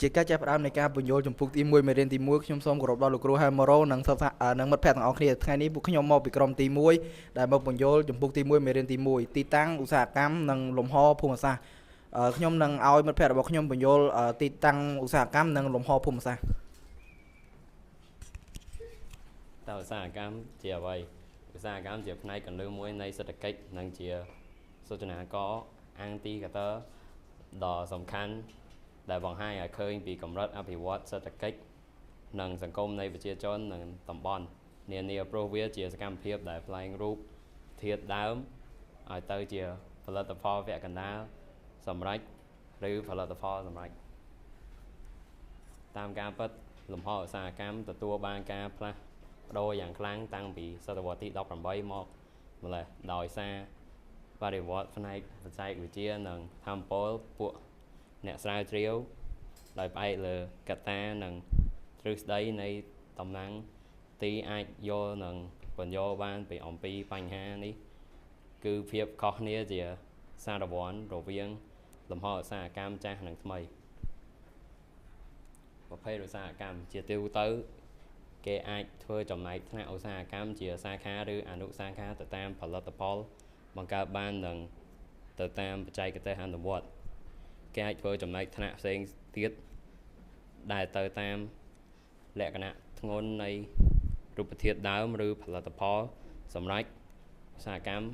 ជាការចាប់ផ្ដើមនៃការបញ្យល់ចំពុកទី1មេរៀនទី1ខ្ញុំសូមគោរពដល់លោកគ្រូហែមម៉ូរ៉ូនិងសិស្សនិងមិត្តភ័ក្តិទាំងអស់គ្នាថ្ងៃនេះពួកខ្ញុំមកពីក្រុមទី1ដែលមកបញ្យល់ចំពុកទី1មេរៀនទី1ទីតាំងឧស្សាហកម្មនិងលំហភូមិសាស្ត្រខ្ញុំនឹងឲ្យមិត្តភ័ក្តិរបស់ខ្ញុំបញ្យល់ទីតាំងឧស្សាហកម្មនិងលំហភូមិសាស្ត្រតើឧស្សាហកម្មជាអ្វីឧស្សាហកម្មជាផ្នែកកណ្ដៅមួយនៃសេដ្ឋកិច្ចនិងជាសូចនាករអង្គទីកតើដ៏សំខាន់ដែលបង្ហាញឲ្យឃើញពីកម្រិតអភិវឌ្ឍសេដ្ឋកិច្ចនិងសង្គមនៃប្រជាជននិងតំបន់នានាព្រោះវាជាសកម្មភាពដែលផ្លែងរូបធាតុដើមឲ្យទៅជាផលិតផលវគ្គកណ្ដាលសម្រាប់ឬផលិតផលសម្រាប់តាមការពិតលំហឧស្សាហកម្មទទួលបានការផ្លាស់ប្ដូរយ៉ាងខ្លាំងតាំងពីសតវត្សទី18មកម្លេះដោយសារបរិវត្តផ្នែកបច្ចេកវិទ្យានិងធម្មពលពួកអ្នកស្រាវជ្រាវដោយផ្អែកលើកត្តានិងទ្រឹស្ដីនៃតំណាំងទីអាចយល់និងបញ្យល់បានពីអំពីបញ្ហានេះគឺភាពខុសគ្នាជាសារវ័នរវាងលំហឧស្សាហកម្មចាស់និងថ្មីប្រភេទឧស្សាហកម្មជាទូទៅគេអាចធ្វើចំណែកថ្នាក់ឧស្សាហកម្មជាសាខាឬអនុសាខាទៅតាមផលិតផលបង្កើតបាននិងទៅតាមបច្ចេកទេសអនុវត្តគេអាចធ្វើចំណែកថ្នាក់ផ្សេងទៀតដែលទៅតាមលក្ខណៈធ្ងន់នៃរូបធាតុដើមឬផលិតផលសម្រាប់ឧស្សាហកម្ម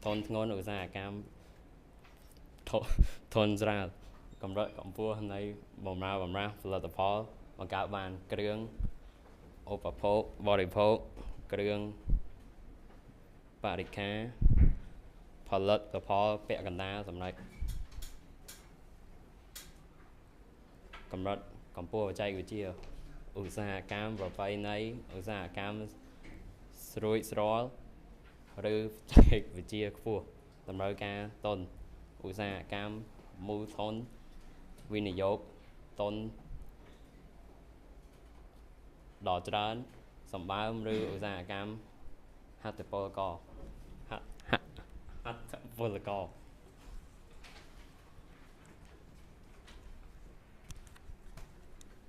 ធនធ្ងន់ឧស្សាហកម្មធនស្រាលកម្រិតកម្ពស់នៃបម្រើបម្រាស់ផលិតផលបង្កើតបានគ្រឿងឧបភោគបរិភោគគ្រឿងបរិក្ខារផលិតផលពាក់កណ្ដាលសម្រាប់កម្រិតកម្ពស់បច្ចេកវិទ្យាឧស្សាហកម្មប្រពៃណីឧស្សាហកម្មស្រួចស្រលឬបច្ចេកវិទ្យាខ្ពស់តម្រូវការទុនឧស្សាហកម្មមូលធនវិនិយោគទុនដ៏ច្រើនសម្បើមឬឧស្សាហកម្មហត្ថពលករ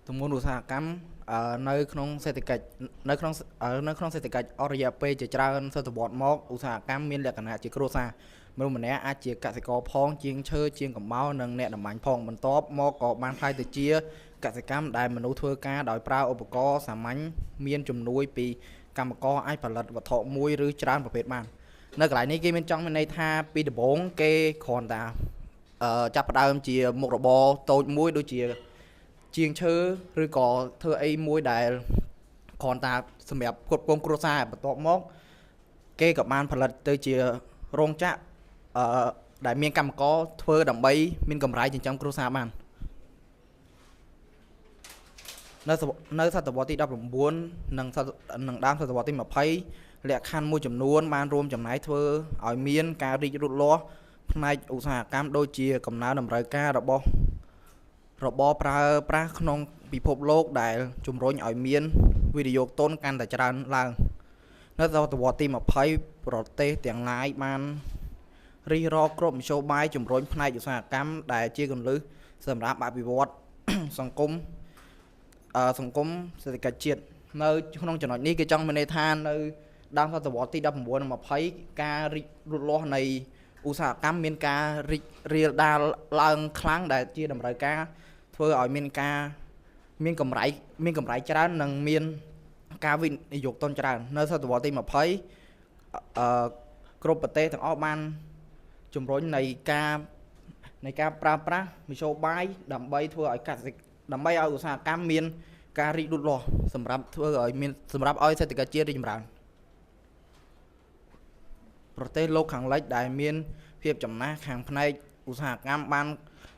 ទម្ងន់ឧស្សាហកម្មនៅក្នុងសេដ្ឋកិច្ចនៅក្នុងសេដ្ឋកិច្ចអស់រយៈពេលជាច្រើនសតវត្សមកឧស្សាហកម្មមានលក្ខណៈជាគ្រួសារមនុស្សម្នាក់អាចជាកសិករផងជាងឈើជាងកំបោរនិងអ្នកតម្បាញផងបន្ទាប់មកក៏បានផ្លាយទៅជាកសិកម្មដែលមនុស្សធ្វើការដោយប្រើឧបករណ៍សាមញ្ញមានជំនួយពីកម្មករអាចផលិតវត្ថុមួយឬច្រើនប្រភេទបាននៅកន្លែងនេះគេមានចង់មានន័យថាពីដំបូងគេគ្រាន់តែចាប់ផ្ដើមជាមុខរបរតូចមួយដូចជាជាងឈើឬក៏ធ្វើអីមួយដែលគ្រាន់តែសម្រាប់គ្រប់គ្រងគ្រួសារបន្ទាប់មកគេក៏បានផលិតទៅជារោងចក្រដែលមានកម្មករធ្វើដើម្បីមានកម្រៃចិញ្ចឹមគ្រួសារបាននៅសតវត្សទី19និងដើមសតវត្សទី20លក្ខខណ្ឌមួយចំនួនបានរួមចំណែកធ្វើឲ្យមានការរីកលូតលាស់ផ្នែកឧស្សាហកម្មដូចជាកំណើនតម្រូវការរបស់របរប្រើប្រាស់ក្នុងពិភពលោកដែលជំរុញឲ្យមានវិនិយោគទុនកាន់តែច្រើនឡើងនៅសតវត្សទី20ប្រទេសទាំងឡាយបានរិះរកគ្រប់មធ្យោបាយជំរុញផ្នែកឧស្សាហកម្មដែលជាគន្លឹះសម្រាប់អភិវឌ្ឍសង្គមសេដ្ឋកិច្ចជាតិនៅក្នុងចំណុចនេះគេចង់មានន័យថានៅដើមសតវត្សទី19និង20ការរីកលូតលាស់នៃឧស្សាហកម្មមានការរីករាលដាលឡើងខ្លាំងដែលជាតម្រូវការធ្វើឲ្យមានកម្រៃច្រើននិងមានការវិនិយោគទុនច្រើននៅសតវត្សទី20គ្រប់ប្រទេសទាំងអស់បានជំរុញនៃការប្រើប្រាស់មធ្យោបាយដើម្បីធ្វើឲ្យដើម្បីឲ្យឧស្សាហកម្មមានការរីកលូតលាស់សម្រាប់ឲ្យសេដ្ឋកិច្ចជាតិរីកចម្រើនប្រទេសលោកខាងលិចដែលមានភាពចំណាស់ខាងផ្នែកឧស្សាហកម្មបាន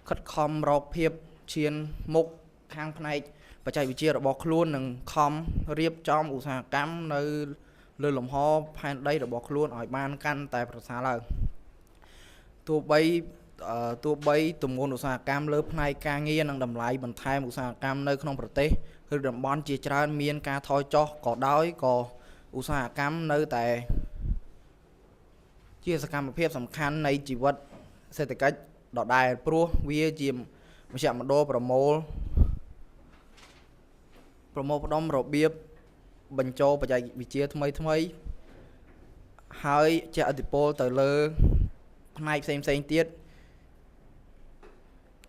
ខិតខំរកភាពឈានមុខខាងផ្នែកបច្ចេកវិទ្យារបស់ខ្លួននិងខំរៀបចំឧស្សាហកម្មនៅលើលំហផែនដីរបស់ខ្លួនឲ្យបានកាន់តែប្រសើរឡើងទោះបីទម្ងន់ឧស្សាហកម្មលើផ្នែកការងារនិងតម្លៃបន្ថែមឧស្សាហកម្មនៅក្នុងប្រទេសឬតំបន់ជាច្រើនមានការថយចុះក៏ដោយក៏ឧស្សាហកម្មនៅតែជាសកម្មភាពសំខាន់នៃជីវិតសេដ្ឋកិច្ចដដែលព្រោះវាជា មជ្ឈមណ្ឌលប្រមូលផ្ដុំរបៀបបញ្ចូលបច្ចេកវិទ្យាថ្មីហើយជះឥទ្ធិពលទៅលើផ្នែកផ្សេងទៀត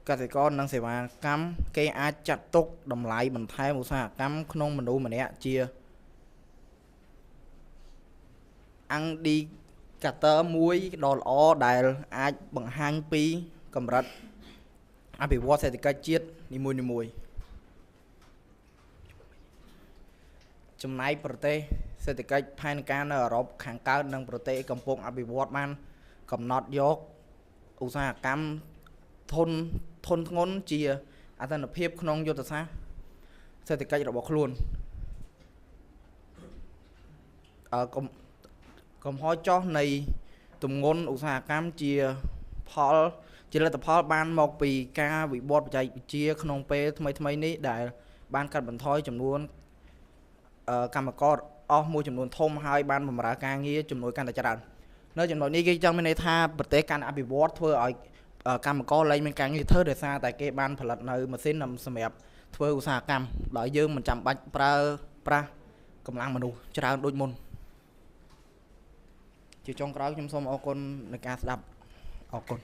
កសិករនិងសេវាកម្មគេអាចចាត់ទុកតម្លៃបន្ថែមឧស្សាហកម្មក្នុងមនុស្សម្នាក់ជាindicator មួយដ៏ល្អដែលអាចបង្ហាញពីកម្រិតអភិវឌ្ឍសេដ្ឋកិច្ចជាតិនីមួយៗចំណែកប្រទេសសេដ្ឋកិច្ចផែនការនៅអឺរ៉ុបខាងកើតនិងប្រទេសកំពុងអភិវឌ្ឍបានកំណត់យកឧស្សាហកម្មធនធ្ងន់ជាអត្ថនភាពក្នុងយុទ្ធសាស្ត្រសេដ្ឋកិច្ចរបស់ខ្លួនកំហុសចុះនៃទម្ងន់ឧស្សាហកម្មជាលទ្ធផលបានមកពីការវិវត្តបច្ចេកវិទ្យាក្នុងពេលថ្មីនេះដែលបានកាត់បន្ថយចំនួនកម្មករអស់មួយចំនួនធំហើយបានបម្រើការងារចំនួនកាន់តែច្រើននៅចំណុចនេះគេចង់មានន័យថាប្រទេសកាន់អភិវឌ្ឍធ្វើឲ្យកម្មករលែងមានការងារធ្វើដោយសារតែគេបានផលិតនៅម៉ាស៊ីនសម្រាប់ធ្វើឧស្សាហកម្មដោយយើងមិនចាំបាច់ប្រើប្រាស់កម្លាំងមនុស្សច្រើនដូចមុនជាចុងក្រោយខ្ញុំសូមអរគុណនៃការស្ដាប់អរគុណ